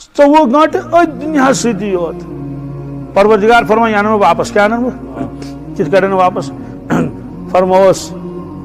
24 گھنٹے دنیا ستی یوت پروردگار فرمان یہ واپس کیا کت کر واپس فرموس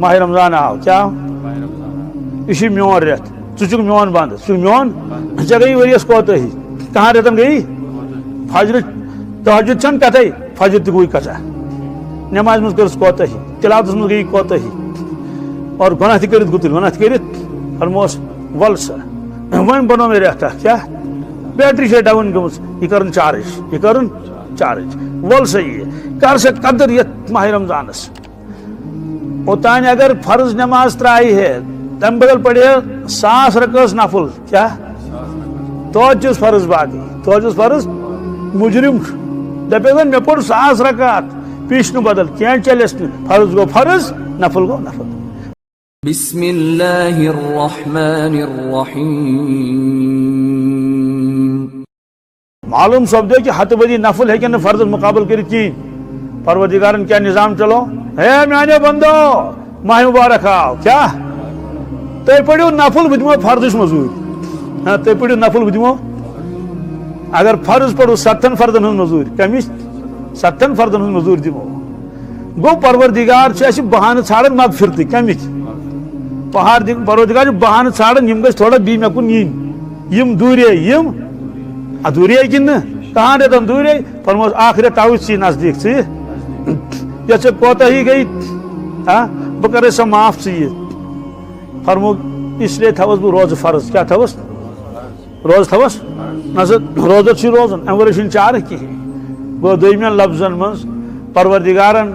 ماہ رمضان آو کیا یہ میون ریت ٹھیک میون بند ٹھیک میون ے گئی ورس کوتہی کہاں ریتن گئی فجر تہجد چھن کتھے فجر تہ گوئی کچا نماز مز کرس کوتہی تلاوتس مز گئی کوتہی اور گناہ تہ کرت گتل گناہ تہ کرت فرموس ول سا ون بنو مے ریتھا کیا بیٹری چھ ڈاؤن گمس یہ کرن چارج ول سا یہ کر سا قدر یت ماہ رمضانس اوتان اگر فرض نماز ترائی ہے تم بدل پڑے 1000 رکعت نفل کیا توجہ فرض باقی توجہ فرض مجرم دپے مے پڑ 1000 رکعت پیشن بدل کیا چلس فرض گو فرض نفل گو نفل. بسم اللہ الرحمن الرحیم. معلوم سپدے کہ ہتھ بدی نفل ہیکن فرض مقابل کرت کہین. پروردگارن کیا نظام چلو ہے میانے بندو ماہ مبارک آو کیا تھی پڑھو نفل بہ دمو فرض مزور. ہاں تھی پڑھو نفل بہ دمو اگر فرض پڑھو 7 فردن ہن مزور کمچ 7 فردن ہن مزور دمو گو پروردگار چھ اسی بہانہ ژھانڈن مغفرت کمچ پروردگار بہانہ ژھانڈن یم گژھِ تھوڑا بی مے کن یم دورے یم ادورے کن کہاں ریتن دورے فرموس آخرت آو چی نزدیک چی یہ ژے کوتاہی گئی بہ کرے سا معاف ژے فرمو اس لیے تھوس بہ روز فرض کیا تھوس روز تھوس روزت چھ روزن ام ورے چھن چارہ کہین گو دویمین لفظن مز پروردگارن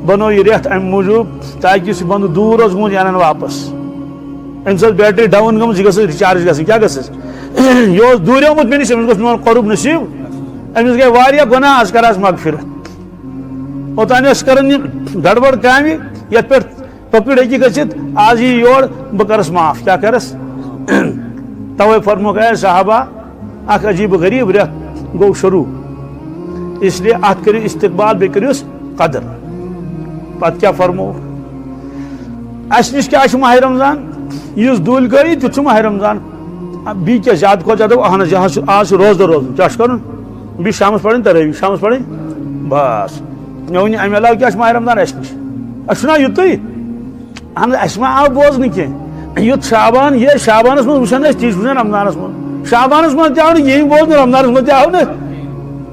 بنو یہ ریت ام موجوب تاکہ اس بند دور روز گون انن واپس ام سب بیٹری ڈاؤن گم گھس ریچارج گھس کیا گھس یہ دوریومت مے نش امس گوس میون قرب نصیب امس گئی واریاہ گناہ از کراس مغفرت اوتان اس کرن گڑبڑ کامہ یت پہ پکڑ ہیکہ گژھت آج یہ یور بہ کرس معاف کیا کرس توے فرموک اے صحابہ اخ عجیب غریب ریت گو شروع اس لیے ات کرو استقبال بے کریوس قدر پت کیا فرمو اس نش کیا ماہ رمضان اس دول گئی تہ ماہ رمضان بی کیا زیادہ کھت زیادہ اہن آج روز دہ روز کیا کرن بی شامس پڑھن تراوی شامس پڑھن بس مے ون امہ علاوہ کیا ماہ رمضان اس نش اسنا یت اہن اس ما آو بوزن کی یت شابان یہ شابانس من وچھان تی وچھان رمضانس من شابانس من تہ آو یہ بوزن رمضانس من تہ آو نا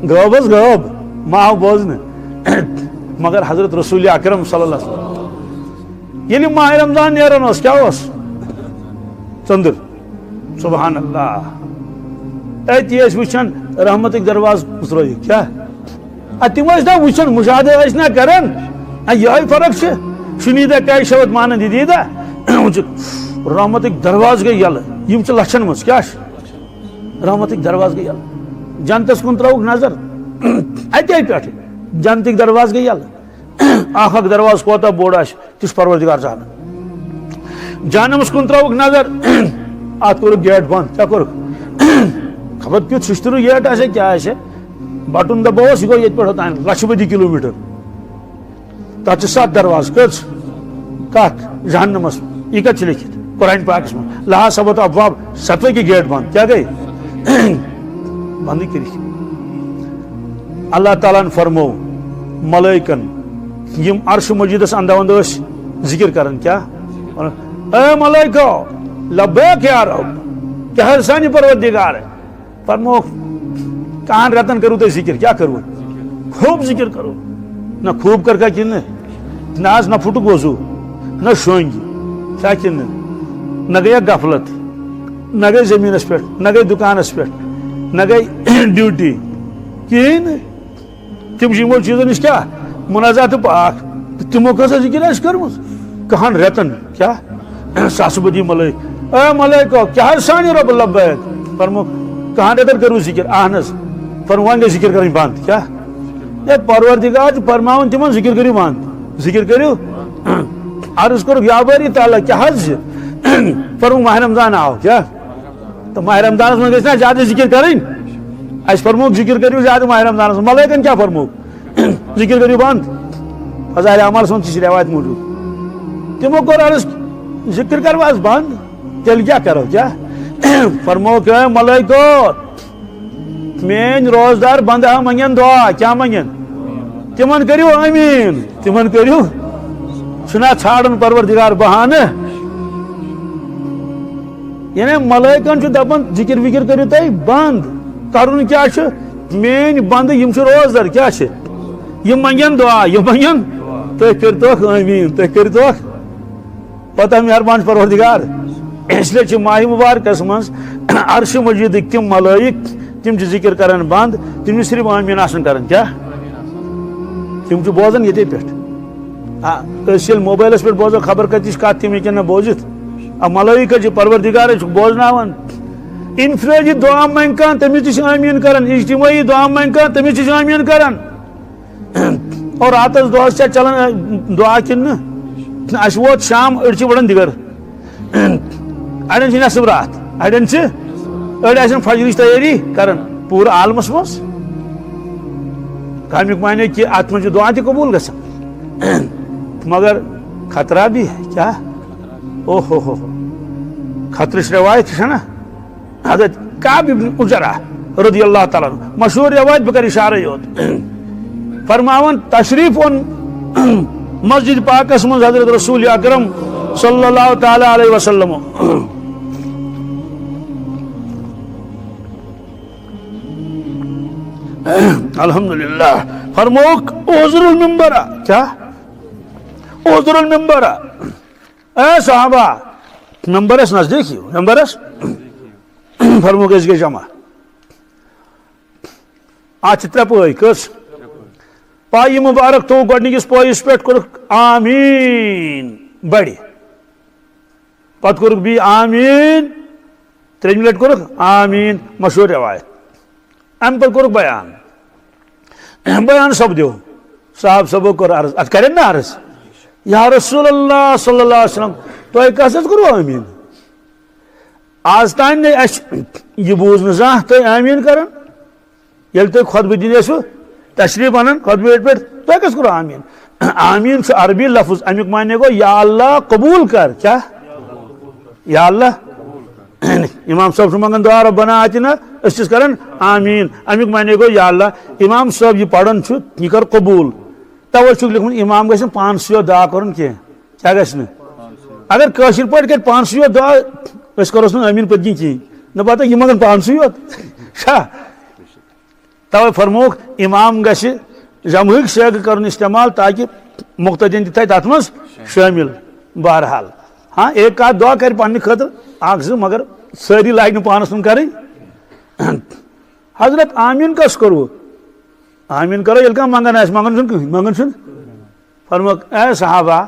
غوبس غوب ما آو بوزن مگر حضرت رسول اکرم صلی اللہ علیہ وسلم یلی ماہ رمضان نیران اس کیا ژندر سبحان اللہ اتھی وچھان رحمتک دروازہ پترو کیا تم نا وچھان مشاہدہ نا کران یہ فرق شنیدہ کئی شوت مانند دیدہ رحمتک دروازہ گئی یل یم لچھن مز کیا رحمتک دروازہ گئی یل جنتس کن تروک نظر اتے پہ جنتک دروازہ گئی یل اخ دروازہ کوتا بوڑ آس تس پروردگار زانن جہنمس کن تروک نظر ات کور گیٹ بند کیا کور خبر کیت ششتر گیٹ آسے کیا آسے بٹن دبوس یہ گو یہ پہ اوتان لچھ بدی کلومیٹر تک 7 دروازہ کت جہنمس یہ کت لکھت قرآن پاکس من لہا سبت ابواب 7 کی گیٹ بند کیا گئی بند کر اللہ تعالیٰ فرمو ملائکن یم عرش مجیدس اندہ وند ذکر کرن کیا اے ملائکو لبیک یا رب کیا سانی پروردگار ہے فرمو کہاں رتن کرو تو ذکر کیا کرو خوب ذکر کرو نہ خوب کر کا کن نہ آج نہ پھٹ گوزو نہ شونگی کیا کن نہ گئی غفلت نہ گئی زمینس پہ نہ گئی دکانس پہ نہ گئی ڈیوٹی کہین تم یمو چیزوں نش کیا منازعات پاک تمو کسا ذکر اس کرمز کہاں رتن کیا ساس بدی ملائک اے ملائکو کیا سانی رب لبیک فرمو کہاں رتن کرو ذکر اہنس فرمان گے ذکر کریں بند کیا یہ پروردگار فرماؤن تمن ذکر کریو بند ذکر کریو عرض کرو یا باری تعالیٰ کیا حج فرمو ماہ رمضان آو کیا تو ماہ رمضان میں گھنا زیادہ ذکر کریں اس فرمو ذکر کریو زیادہ ماہ رمضان میں ملائکن کیا فرمو ذکر کریو بند فضائل اعمال سن چیز روایت موجود تمو کو عرض ذکر کرواز بند تیل کیا کرو کیا فرمو کہ ملائکو مین روزدار بندہ منگن دعا کیا منگن تمن کریو آمین تمن کریو چھنا ژھانڈن پروردگار بہانہ یعنی ملائکن چھ دپان ذکر وکر کریو تھی بند کرن کیا چھ مین بند یم چھ روزدار کیا چھ یم منگن دعا یم منگن تھی کرتوک آمین تھی کرتوک پتہ مہربان پروردگار اس لیے ماہ مبارکس مز عرش مجید تم ملائک تم ذکر کران بند تم صرف آمین آسان کران کیا تم بوزان یہ پہ موبائلس پہ بوزو خبر کتچ کت تم ہوں بوزت ملائکہ پروردگار بوزناوان انفرادی دعا منگ کان تمس تہ آمین کران اجتماعی دعا منگ کان تمس تہ آمین کران اور راتس دہس چلان دعا کن اس ووت شام اڑ بڑان دگر اڑین نصب رات اڑین اڑ فجرچ تیاری کران پور عالمس مز کامیک معنی کہ ات من دعا تہ قبول گژھان مگر خطرہ بھی ہے کیا او ہو خطرش روایت ہے نا حضرت کعب بن عجرہ رضی اللہ تعالیٰ عنہ مشہور روایت بکر اشارہ یوت فرماون تشریف ان مسجد پاکس مز حضرت رسول اکرم صلی اللہ تعالی علیہ وسلم الحمدللہ فرموک اوزر المنبر کیا اوزر المنبر اے صحابہ ممبرس نزدیک ہی ممبرس فرموک اس کے جمع آج ترے پوئی کس پائی مبارک تو گوڑنکس پوئس پہ کورک آمین بڑی پت کورک بھی آمین تریم لٹ کورک آمین مشہور روایت ام پر کورک بیان سب دیو صاحب سبو کور عرض ات کرن نا عرض یا رسول اللہ صلی اللہ علیہ وسلم تو کس کرو آمین آج تان نے یہ بوزن زاں تو آمین کرن یل تھی خطبہ دن یسو تشریف انن خطبہ پہ تو کس کرو آمین آمین عربی لفظ امیک معنی گو یا اللہ قبول کر کیا یا اللہ امام صاحب منگان دعا ربنا آتنا اس کرن آمین امیک معنی گو یا اللہ امام صاحب یہ پڑھن یہ کر قبول توے چھ لکھن امام گھن پانسیو دعا کرن کیا گھس اگر کاشر پہ کر پانسیو دعا اس کروس نا آمین پتہ کہیں نہ پتہ یہ منگان پانسیو شاہ توے فرموک امام گھس جمعک سیگ کرن استعمال تاکہ مقتدین تھے تات مز شامل بہرحال ہاں ایک آدھ دعا کر پنہ خاطر اخ زٕ مگر ساری لاگ پانس کن کریں حضرت آمین کس کرو آمین کرو یل منگان آس منگان چھن فرموک اے صحابہ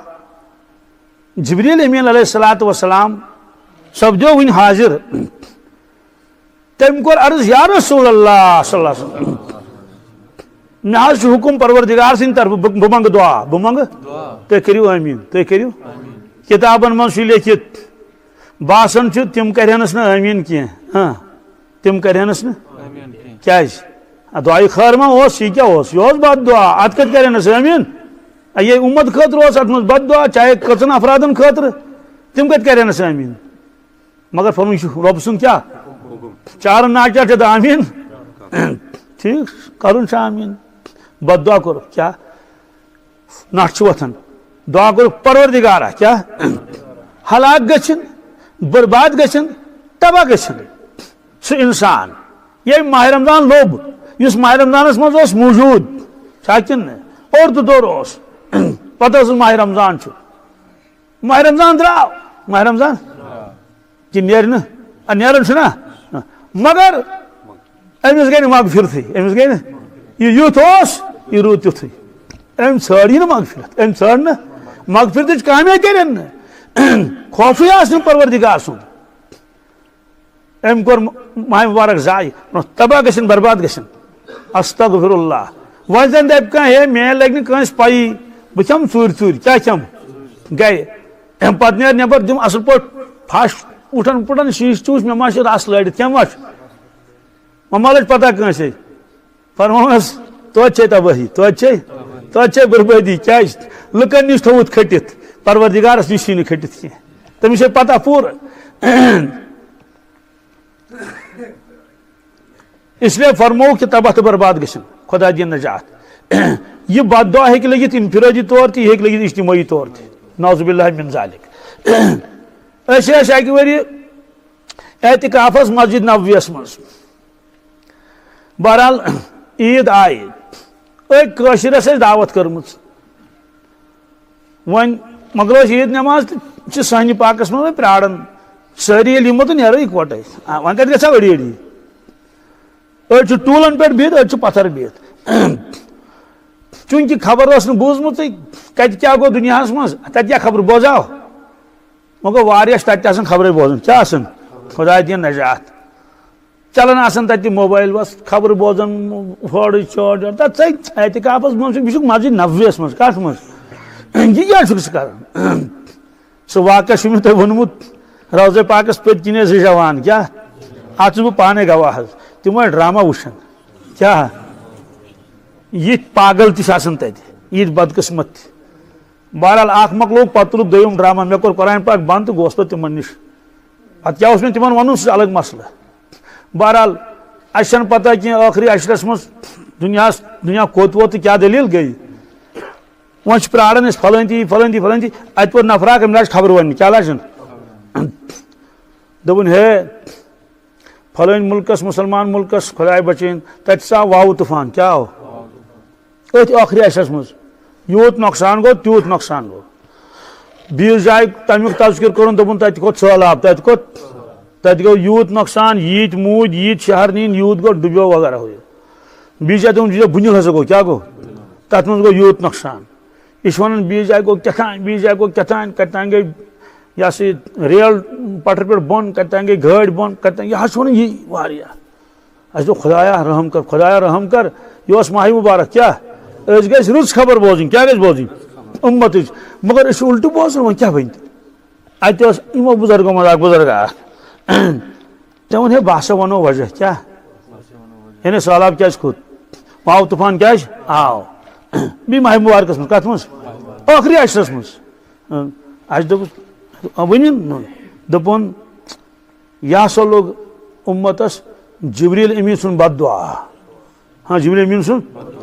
جبریل امین علیہ الصلوۃ والسلام سپدیو ون حاضر تم کور عرض یا رسول اللہ صلی اللہ علیہ وسلم مے حکم پروردگار سند طرف بہ منگ دعا بہ منگ تھی کرو آمین تھی کرو کتابن من لکھت باسان تم کرہنس نا آمین کی ہاں تم کرہنس نا کیاز دعائے خیر ما یہ کیا یہ بد دعا ات کت کرہنس آمین یہ امت خاطر ات من بد دعا چاہے کچن افرادن خاطر تم کت کرہنس آمین مگر فرمون رب سن کیا چار ناچا آمین ٹھیک کرن آمین بد دعا کرو کیا نٹ وتھان دعا کرو پروردگارا کیا ہلاک گژھن برباد گژھن تباہ گژھن سہ انسان یہ ماہ رمضان لوب اس ماہ رمضانس مز موجود کن اور تو دور پتہ ماہ رمضان ماہ رمضان درو ماہ رمضان کہ نیرن نا مگر امس گئی مغفرت امس گئی نا یہ یوت یہ روٗد تیُتھُے أمۍ ژھانٛڈ یہِ نہٕ مغفرت أمۍ ژھانٛڈ نہٕ مغفرتٕچ کامیا کٔرِنۍ نہٕ خوفٕے آسہِ نہٕ پروردگار سُنٛد أمۍ کوٚر ماہِ مبارک ضایہِ تباہ گژھن برباد گژھن استغفر اللہ وۄنۍ زن دپہِ کانٛہہ ہے مےٚ لگہِ نہٕ کٲنٛسہِ پایی بہٕ کھٮ۪مہٕ ژوٗرِ کیٛاہ کھٮ۪مہٕ گٔے اَمہِ پتہٕ نیرِ نٮ۪بر دِم اصل پٲٹھۍ پھش اُٹھن پُٹھن شیٖشہِ تہِ وٕچھ مےٚ ما چھِ رس لٲرِتھ کیٚنٛہہ ما چھُ وۄنۍ ما لٔج پتہ کٲنٛسے فرمووُس توتہِ چھے تبٲہی توتہِ چھے بربٲدی کیٛازِ لُکن نِش تھوٚوُتھ کھٔٹِتھ پروردگارس نِش چھی نہٕ کھٔٹِتھ کینٛہہ تٔمِس چھے پتہ پوٗرٕ اس لیے فرمو کہ تباہ تو برباد گژھن خدا دین نجات یہ بد دعا ہیکہ لگت انفرادی طور تہ یہ ہیکہ لگت اجتماعی طور تہ نعوذ باللہ من ذالک اس اکہ وری اعتکافس مسجد نبویس مز بہرحال عید آئی قشرس دعوت کرمت ون مگر عید نماز سہنہ پاکس مز پرارن ساری یل یمو تو نیرو اکوٹے ون کت گھا اڑی اڑی اڑ ٹولن پہ بہت اڑ پتھر بہت چونکہ خبر اس بوزمت کت کیا گو دنیا مز تت کیا خبر بوزاو مگر واریاہ تت خبریں بوزان کیا خدا دین نجات چلان آسان تت موبائل بس خبر بوزان فوڑ چوڑ تت اعتکافس مز یہ مسجد نبویس مز کت مز یہ کیا کر سہ واقعہ مے تہ وونمت روضہ پاکس پت کن جوان کیا ات بہ پانے گواہ تم ڈرامہ وچھان کیا یہ پاگل تہ یہ بدقسمت بہرحال اخ مکلوگ پتہ تلک دویم ڈرامہ مے کور قرآن پاک بند تو گوس پہ تمن نش پتہ کیا مے تمن ون سہ الگ مسئلہ بہرحال اس پتہ کہ ٲخری عشرس مز دنیا کوت ووت کیا دلیل گئی ون پراران فلٲنۍ تھی ات پور نفراک ام لاج خبر ون کیا لاجن دپن ہے فلٲنۍ ملکس مسلمان ملکس خدائے بچین تت سا واو طوفان کیا آو ات ٲخری عشرس مز یوت نقصان گو تیوت نقصان گو بیس جائے تمیک تذکر کرن دپن تت کھوت سہلاب تت گو یوت نقصان ییت مود ییت شہر نین یوت گو ڈبیو وغیرہ ہو بیس جائے دپن بنیل ہسا گو کیا گو تت مز گو یوت نقصان یہ ون بیس جائے گو کتان بیس جائے گو کتان کتان گئی یہ سا ریل پٹر پہ بن کتان گئی گاڑی بن کتان یہ ون یہ واریاہ اس دوپ خدایا رحم کر خدایا رحم کر یہ ماہ مبارک کیا اس گژھِ رٕژ خبر بوزٕنۍ کیا گژھِ بوزٕنۍ اُمتٕچ مگر أسۍ چھِ اُلٹہٕ بوزان وۄنۍ کیٛاہ بنہِ اتہِ اوس یِمو بُزرگو منٛز اکھ بُزرگ اکھ تٔمۍ ووٚن ہے بہٕ ہسا وَنو وجہ کیٛاہ یعنی سہلاب کیٛازِ کھوٚت واو طوفان کیٛازِ آو بیٚیہِ ماہِ مُبارکس منٛز کتھ منٛز ٲخری عشرس منٛز اَسہِ دوٚپُس ؤنِو دوٚپُن یہِ ہسا لوٚگ اُمتس جبریل امین سُنٛد بد دعا ہاں جبریل امین سُنٛد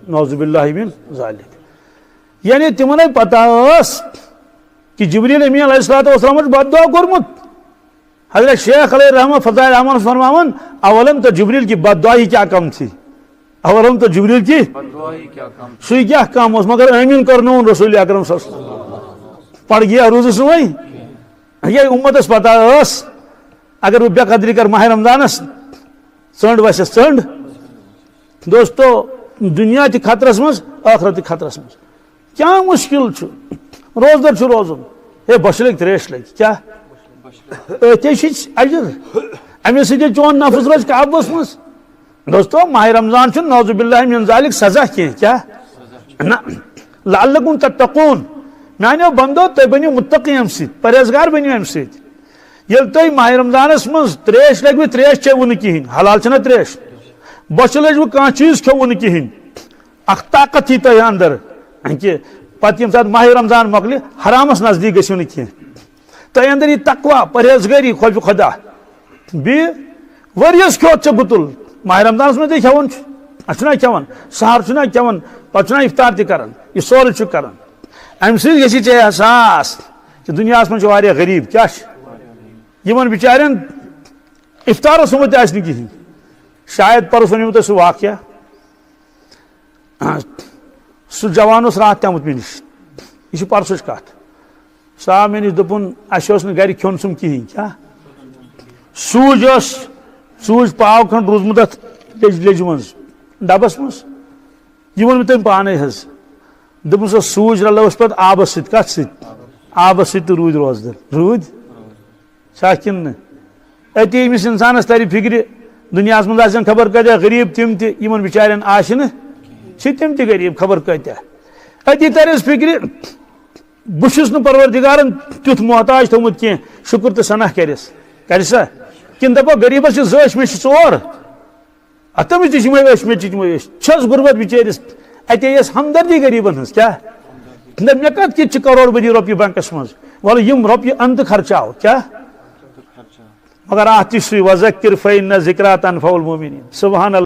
نعوذ باللہ من ذالک یعنی تمن پتہ کہ جبریل امین علیہ السلام بد دعا کورمت حضرت شیخ علیہ رحمہ فضائل احمد فرماون اولم تو جبریل کی بد دعا ہی کیا کم تھی اولم تو جبریل کی سی کیا کم اس مگر امین کرنون رسول اکرم صلی اللہ علیہ وسلم پڑ گیا روز سوئی یہ امتس پتہ اگر وہ بے قدری کر ماہ رمضانس ژنڈ وسس ژنڈ دوستو دنیا تہ خطرس مز آخرت تہ خطرس مز کیا مشکل روزدر روزن ہے بش لگ تریش لگ کیا اجر امے سی چون نفس روز قابوس مز دوستو ماہ رمضان نعوذ باللہ من ذالک سزا کیا لعلکم تتقون میانو بندو تھی بنو متقی ام سی پرہیزگار بنو ام سی یل تھی ماہ رمضانس مز تریش لگو تریش چیو نا کہین حلال چھنا تریش بش لجو کھانا چیز کھو نا کہین اخ طاقت تھی تہ اندر کہ پتہ یم سات ماہ رمضان مکلی حرامس نزدیک گژھو نا کھین تہ اندر یہ تقوا پرہیزگاری خوف خدا بیٚیہِ ؤریس کھیوت ژےٚ گُتُل ماہ رمضانس منٛز تہِ کھٮ۪وان چھُ اَسہِ چھُنہ کھٮ۪وان سحر چھُنہ کھٮ۪وان پتہٕ چھُنہ افطار تہِ کران یہِ سورُے چھُ کران امہِ سۭتۍ گژھِ ژےٚ احساس کہ دُنیاہس منٛز چھِ واریاہ غریٖب کیٛاہ چھِ یِمن بِچارٮ۪ن افطارس سُمبتھ تہِ آسہِ نہٕ کِہینۍ شاید پرُس ونیو تۄہہِ سُہ واقعہ سُہ جوان اوس راتھ تہِ آمُت مےٚ نِش یہِ چھِ پرسٕچ کتھ سُہ آو مےٚ نِش دوٚپُن اَسہِ اوس نہٕ گرِ کھیوٚن سُم کِہینۍ کیٛاہ سوٗج پاو کھنڈ روٗدمُت اتھ لیٚجہِ منٛز ڈبس منٛز یہِ ووٚن مےٚ تٔمۍ پانے حظ دوٚپُن سۄ سوٗج رلٲوٕس پتہٕ آبس سۭتۍ کتھ سۭتۍ آبس سۭتۍ تہٕ روٗدۍ روزدر روٗدۍ چھا کِنہٕ نہٕ أتی أمِس انسانس ترِ فکرِ دُنیاہس منٛز آسن خبر کۭتیاہ غریٖب تِم تہِ یِمن بِچارٮ۪ن آسہِ نہٕ چھِ تِم تہِ غریٖب خبر کۭتیاہ أتی ترٮ۪س فکرِ بہٕ چھُس نہٕ پروردگارن تیُتھ محتاج تھوٚمُت کینٛہہ شُکر تہٕ صنع کرِ سا کِنہٕ دپو غریٖبس چھِ زٕ أچھ مےٚ چھِ ژور تٔمِس تہِ چھِ یِمے أچھ مےٚ تہِ چھِ یِمے أچھ چھس غُربت بِچٲرِس اتے ٲس ہمدردی غریٖبن ہٕنٛز کیٛاہ دپ مےٚ کتھ کِتھ چھِ کروڑ بٔدی رۄپیہِ بینکس منٛز وَلہٕ یِم رۄپیہِ اندٕ خرچاو کیٛاہ مگر اتھ وذکر فإن ذکریٰ تنفع المؤمنین. سبحان اللہ.